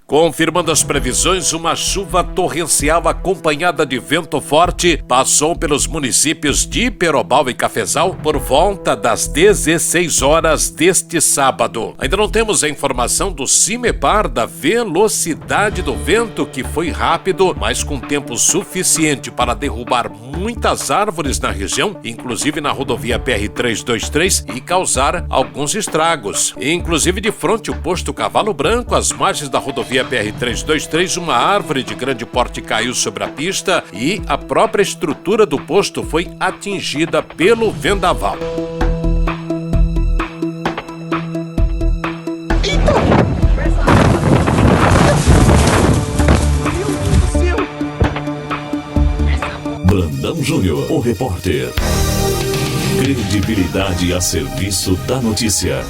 Confirmando as previsões, uma chuva torrencial acompanhada de vento forte passou pelos municípios de Perobal e Cafezal por volta das 16 horas deste sábado. Ainda não temos a informação do CIMEPAR da velocidade do vento, que foi rápido, mas com tempo suficiente para derrubar muitas árvores na região, inclusive na rodovia PR-323, e causar alguns estragos. Inclusive de frente ao posto Cavalo Branco, às margens da rodovia PR-323, uma árvore de grande porte caiu sobre a pista e a própria estrutura do posto foi atingida pelo vendaval. Brandão Júnior, o repórter. Credibilidade a serviço da notícia.